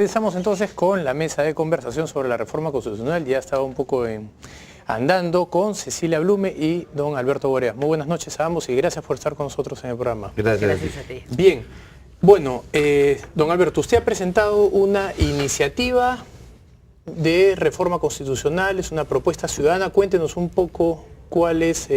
Empezamos entonces con la mesa de conversación sobre la reforma constitucional. Ya estaba un poco andando con Cecilia Blume y don Alberto Borea. Muy buenas noches a ambos y gracias por estar con nosotros en el programa. Gracias a ti. Bien, bueno, don Alberto, usted ha presentado una iniciativa de reforma constitucional, es una propuesta ciudadana. Cuéntenos un poco cuál es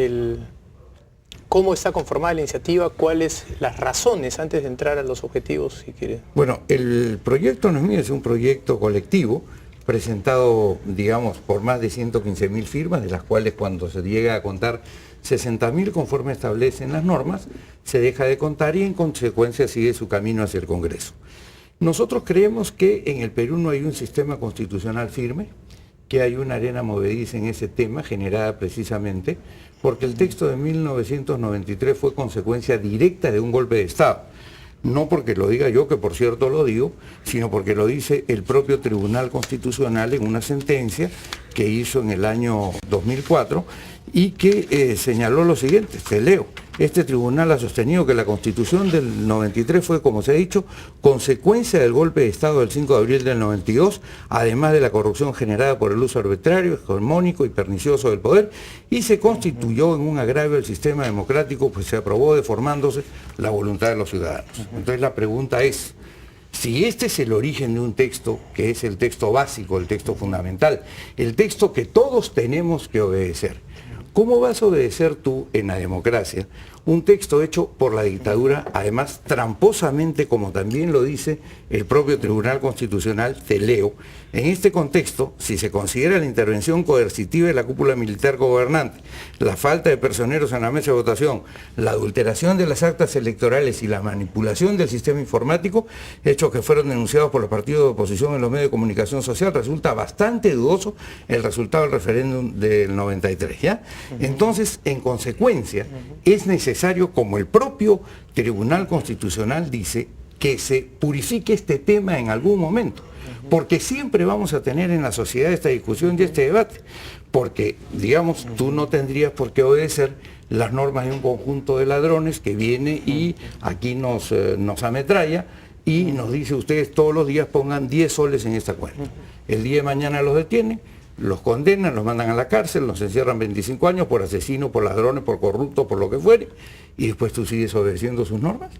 cómo está conformada la iniciativa, cuáles las razones antes de entrar a los objetivos, si quiere. Bueno, el proyecto no es mío, es un proyecto colectivo presentado, digamos, por más de 115.000 firmas, de las cuales cuando se llega a contar 60.000 conforme establecen las normas, se deja de contar y en consecuencia sigue su camino hacia el Congreso. Nosotros creemos que en el Perú no hay un sistema constitucional firme, que hay una arena movediza en ese tema generada precisamente porque el texto de 1993 fue consecuencia directa de un golpe de Estado. No porque lo diga yo, que por cierto lo digo, sino porque lo dice el propio Tribunal Constitucional en una sentencia que hizo en el año 2004 y que señaló lo siguiente, te leo. Este tribunal ha sostenido que la Constitución del 93 fue, como se ha dicho, consecuencia del golpe de Estado del 5 de abril del 92, además de la corrupción generada por el uso arbitrario, hegemónico y pernicioso del poder, y se constituyó en un agravio del sistema democrático, pues se aprobó deformándose la voluntad de los ciudadanos. Entonces la pregunta es, si este es el origen de un texto, que es el texto básico, el texto fundamental, el texto que todos tenemos que obedecer, ¿cómo vas a obedecer tú en la democracia un texto hecho por la dictadura, además tramposamente, como también lo dice el propio Tribunal Constitucional, te leo? En este contexto, si se considera la intervención coercitiva de la cúpula militar gobernante, la falta de personeros en la mesa de votación, la adulteración de las actas electorales y la manipulación del sistema informático, hechos que fueron denunciados por los partidos de oposición en los medios de comunicación social, resulta bastante dudoso el resultado del referéndum del 93, ¿ya? Entonces, en consecuencia, es necesario, como el propio Tribunal Constitucional dice, que se purifique este tema en algún momento, porque siempre vamos a tener en la sociedad esta discusión y este debate, porque, digamos, tú no tendrías por qué obedecer las normas de un conjunto de ladrones que viene y aquí nos ametralla y nos dice, ustedes todos los días pongan 10 soles en esta cuenta. El día de mañana los detienen, los condenan, los mandan a la cárcel, los encierran 25 años por asesino, por ladrones, por corruptos, por lo que fuere, y después tú sigues obedeciendo sus normas.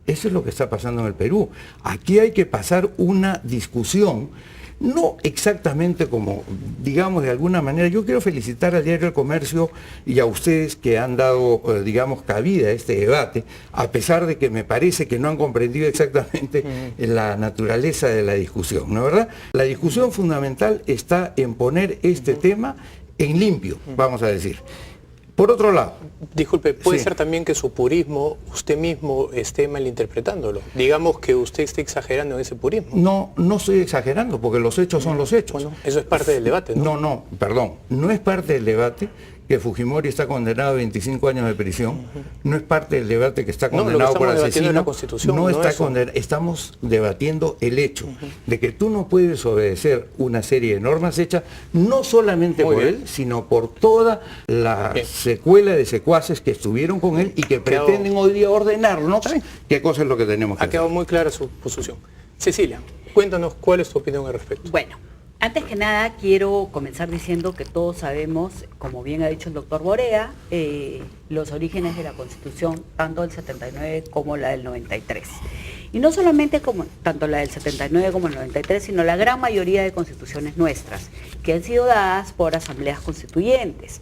Eso es lo que está pasando en el Perú. Aquí hay que pasar una discusión, no exactamente como, digamos, de alguna manera. Yo quiero felicitar al Diario El Comercio y a ustedes que han dado, digamos, cabida a este debate, a pesar de que me parece que no han comprendido exactamente la naturaleza de la discusión, ¿no es verdad? La discusión fundamental está en poner este tema en limpio, vamos a decir. Por otro lado... Disculpe, ¿puede sí. ser también que su purismo, usted mismo esté malinterpretándolo? Digamos que usted esté exagerando en ese purismo. No, no estoy exagerando, porque los hechos son los hechos. Bueno, eso es parte del debate, ¿no? No, perdón, no es parte del debate que Fujimori está condenado a 25 años de prisión, no es parte del debate que está condenado por asesino, la Constitución, no está condenado, estamos debatiendo el hecho de que tú no puedes obedecer una serie de normas hechas no solamente por él, sino por toda la secuela de secuaces que estuvieron con él y que pretenden hoy día ordenarnos qué cosa es lo que tenemos que hacer. Ha quedado muy clara su posición. Cecilia, cuéntanos cuál es tu opinión al respecto. Bueno, antes que nada quiero comenzar diciendo que todos sabemos, como bien ha dicho el doctor Borea, los orígenes de la Constitución, tanto del 79 como la del 93. Y no solamente tanto la del 79 como el 93, sino la gran mayoría de constituciones nuestras, que han sido dadas por asambleas constituyentes.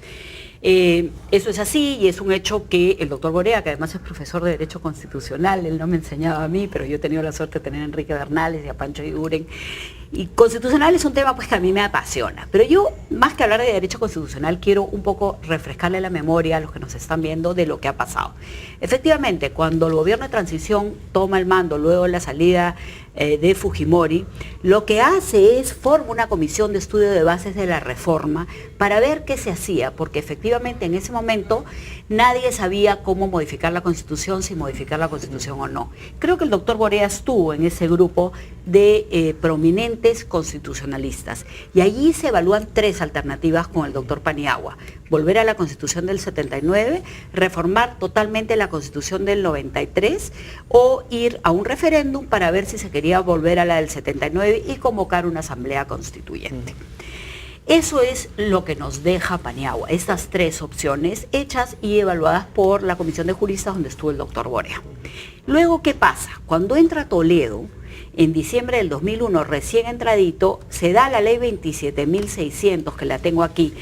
Eso es así y es un hecho que el doctor Borea, que además es profesor de Derecho Constitucional, él no me enseñaba a mí, pero yo he tenido la suerte de tener a Enrique Bernales y a Pancho Iguren. Y constitucional es un tema pues que a mí me apasiona. Pero yo, más que hablar de derecho constitucional, quiero un poco refrescarle la memoria a los que nos están viendo de lo que ha pasado. Efectivamente, cuando el gobierno de transición toma el mando, luego de la salida de Fujimori, lo que hace es forma una comisión de estudio de bases de la reforma para ver qué se hacía, porque efectivamente efectivamente en ese momento nadie sabía cómo modificar la Constitución, si modificar la Constitución o no. Creo que el doctor Borea estuvo en ese grupo de prominentes constitucionalistas y allí se evalúan 3 alternativas con el doctor Paniagua: volver a la Constitución del 79, reformar totalmente la Constitución del 93 o ir a un referéndum para ver si se quería volver a la del 79 y convocar una asamblea constituyente. Eso es lo que nos deja Paniagua, estas 3 opciones hechas y evaluadas por la Comisión de Juristas donde estuvo el doctor Borea. Luego, ¿qué pasa? Cuando entra Toledo, en diciembre del 2001, recién entradito, se da la ley 27.600, que la tengo aquí,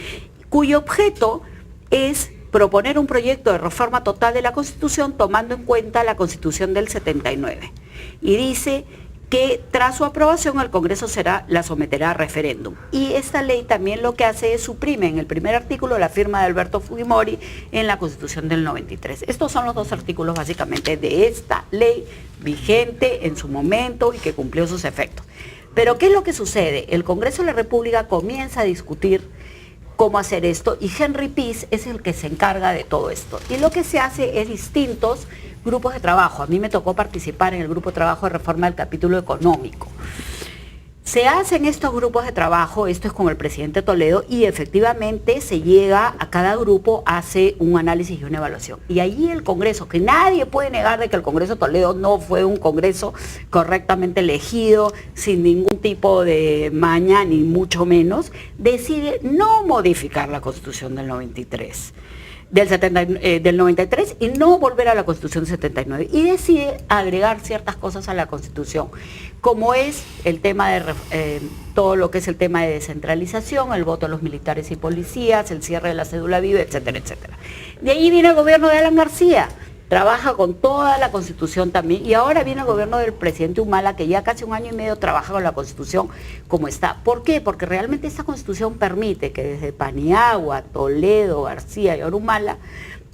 cuyo objeto es proponer un proyecto de reforma total de la Constitución tomando en cuenta la Constitución del 79. Y dice que tras su aprobación el Congreso la someterá a referéndum. Y esta ley también lo que hace es suprime en el primer artículo la firma de Alberto Fujimori en la Constitución del 93. Estos son los 2 artículos básicamente de esta ley vigente en su momento y que cumplió sus efectos. Pero ¿qué es lo que sucede? El Congreso de la República comienza a discutir cómo hacer esto y Henry Pease es el que se encarga de todo esto. Y lo que se hace es distintos grupos de trabajo. A mí me tocó participar en el grupo de trabajo de reforma del capítulo económico. Se hacen estos grupos de trabajo, esto es con el presidente Toledo, y efectivamente se llega a cada grupo, hace un análisis y una evaluación. Y allí el Congreso, que nadie puede negar de que el Congreso de Toledo no fue un Congreso correctamente elegido, sin ningún tipo de maña, ni mucho menos, decide no modificar la Constitución del 93. Del 93 y no volver a la Constitución 79 y decide agregar ciertas cosas a la Constitución, como es el tema de todo lo que es el tema de descentralización, el voto a los militares y policías, el cierre de la cédula viva, etcétera, etcétera. De ahí viene el gobierno de Alan García, trabaja con toda la Constitución también, y ahora viene el gobierno del presidente Humala, que ya casi 1 año y medio trabaja con la Constitución como está. ¿Por qué? Porque realmente esta Constitución permite que desde Paniagua, Toledo, García y ahora Humala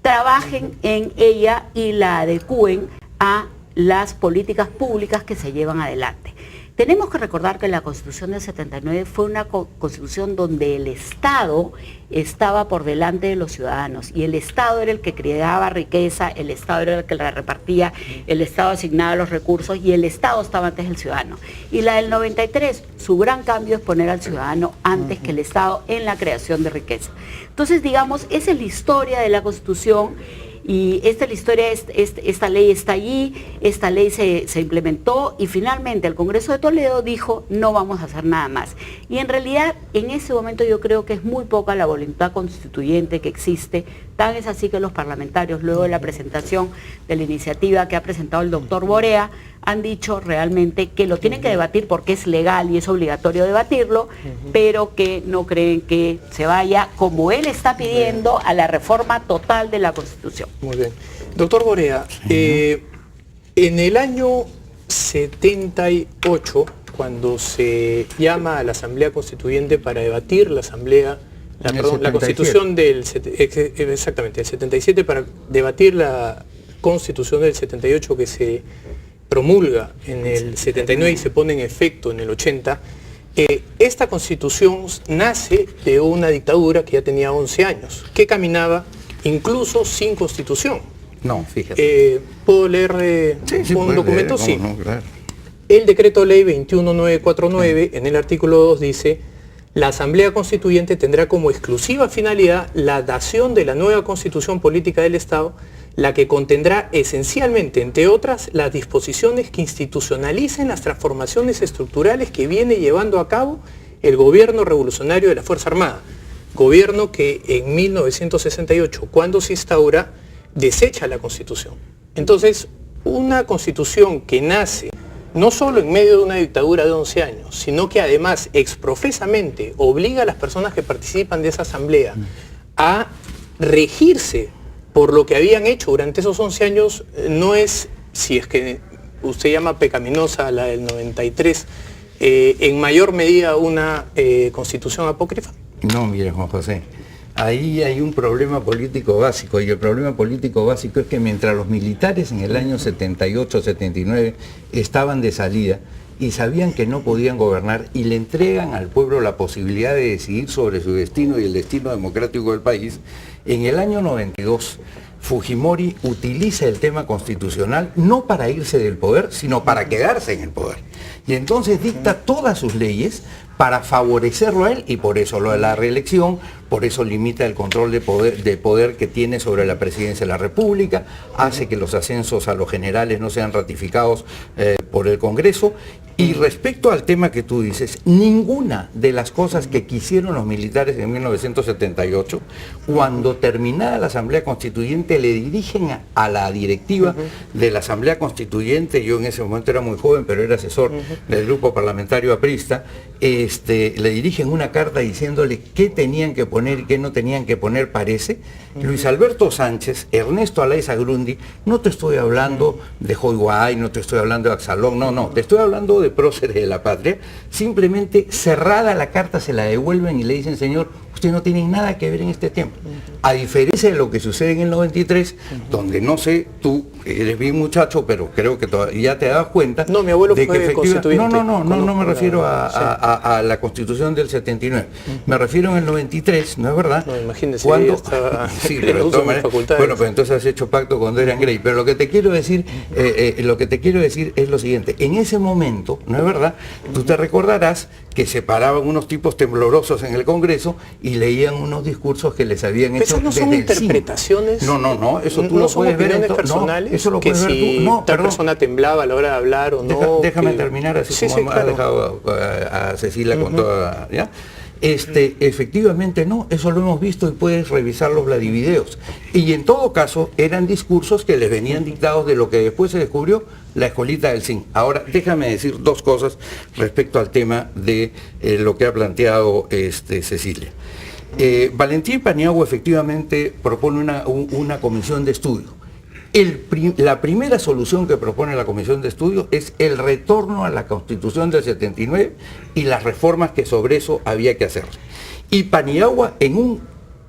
trabajen en ella y la adecúen a las políticas públicas que se llevan adelante. Tenemos que recordar que la Constitución del 79 fue una Constitución donde el Estado estaba por delante de los ciudadanos y el Estado era el que creaba riqueza, el Estado era el que la repartía, el Estado asignaba los recursos y el Estado estaba antes del ciudadano. Y la del 93, su gran cambio es poner al ciudadano antes que el Estado en la creación de riqueza. Entonces, digamos, esa es la historia de la Constitución. Y esta es la historia, esta ley está allí, esta ley se implementó y finalmente el Congreso de Toledo dijo no vamos a hacer nada más. Y en realidad en ese momento yo creo que es muy poca la voluntad constituyente que existe, tan es así que los parlamentarios luego de la presentación de la iniciativa que ha presentado el doctor Borea han dicho realmente que lo tienen que debatir porque es legal y es obligatorio debatirlo, pero que no creen que se vaya, como él está pidiendo, a la reforma total de la Constitución. Muy bien. Doctor Borea, en el año 78, cuando se llama a la Asamblea Constituyente para debatir la Constitución del 77, para debatir la Constitución del 78 que se promulga en el 79 y se pone en efecto en el 80, esta Constitución nace de una dictadura que ya tenía 11 años, que caminaba incluso sin Constitución. No, fíjate. ¿Puedo leer un documento? Leer, sí. No, claro. El decreto ley 21949 en el artículo 2 dice: la Asamblea Constituyente tendrá como exclusiva finalidad la dación de la nueva Constitución Política del Estado, la que contendrá esencialmente, entre otras, las disposiciones que institucionalicen las transformaciones estructurales que viene llevando a cabo el gobierno revolucionario de la Fuerza Armada, gobierno que en 1968, cuando se instaura, desecha la Constitución. Entonces, una Constitución que nace no solo en medio de una dictadura de 11 años, sino que además exprofesamente obliga a las personas que participan de esa asamblea a regirse por lo que habían hecho durante esos 11 años, no es, si es que usted llama pecaminosa la del 93, en mayor medida una constitución apócrifa. No, mire, Juan José, ahí hay un problema político básico, y el problema político básico es que mientras los militares en el año 78-79 estaban de salida, y sabían que no podían gobernar y le entregan al pueblo la posibilidad de decidir sobre su destino y el destino democrático del país, en el año 92 Fujimori utiliza el tema constitucional no para irse del poder, sino para quedarse en el poder. Y entonces dicta todas sus leyes para favorecerlo a él, y por eso lo de la reelección, por eso limita el control de poder que tiene sobre la presidencia de la República, hace que los ascensos a los generales no sean ratificados por el Congreso. Y respecto al tema que tú dices, ninguna de las cosas que quisieron los militares en 1978, cuando terminada la Asamblea Constituyente, le dirigen a la directiva de la Asamblea Constituyente, yo en ese momento era muy joven, pero era asesor del grupo parlamentario aprista, le dirigen una carta diciéndole qué tenían que poner y qué no tenían que poner, parece. Luis Alberto Sánchez, Ernesto Alaiza Grundy, no te estoy hablando de Joyguay, no te estoy hablando de Axalón, no, te estoy hablando de próceres de la patria. Simplemente cerrada la carta se la devuelven y le dicen, señor, usted no tiene nada que ver en este tema. A diferencia de lo que sucede en el 93, donde no sé, tú eres bien muchacho, pero creo que ya te das cuenta. No, mi abuelo de fue que constituyente. No me refiero a la Constitución del 79. Me refiero en el 93, ¿no es verdad? No, imagínese, cuando estaba sí, pero de todas maneras, bueno, pues entonces has hecho pacto con Dorian Gray. Pero lo que te quiero decir, es lo siguiente. En ese momento, ¿no es verdad? Tú te recordarás que se paraban unos tipos temblorosos en el Congreso y leían unos discursos que les habían hecho. ¿Esas no son interpretaciones? No, eso tú no lo son puedes ver. opiniones personales, eso lo que puedes si ver tú. No, tal persona temblaba a la hora de hablar o no. Déjame terminar así como ha dejado a Cecilia con toda, ¿ya? Efectivamente no, eso lo hemos visto y puedes revisar los Vladivideos. Y en todo caso eran discursos que les venían dictados de lo que después se descubrió, la escuelita del zinc. Ahora déjame decir dos cosas respecto al tema de lo que ha planteado Cecilia. Valentín Paniagua efectivamente propone una comisión de estudio. La primera solución que propone la comisión de estudio es el retorno a la Constitución del 79 y las reformas que sobre eso había que hacer. Y Paniagua, en un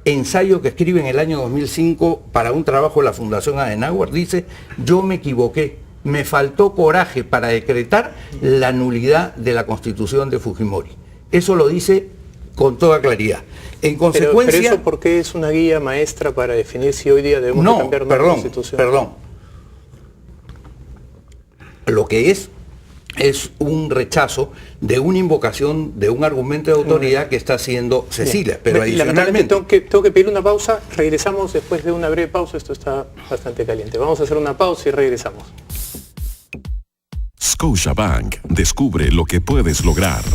ensayo que escribe en el año 2005 para un trabajo de la Fundación Adenauer, dice: yo me equivoqué, me faltó coraje para decretar la nulidad de la Constitución de Fujimori. Eso lo dice con toda claridad. En consecuencia... Pero eso, ¿por qué es una guía maestra para definir si hoy día debemos cambiar nuestra Constitución? Perdón. Lo que es un rechazo de una invocación, de un argumento de autoridad que está haciendo Cecilia. Pero adicionalmente... Tengo que pedir una pausa. Regresamos después de una breve pausa. Esto está bastante caliente. Vamos a hacer una pausa y regresamos. Scotiabank. Descubre lo que puedes lograr.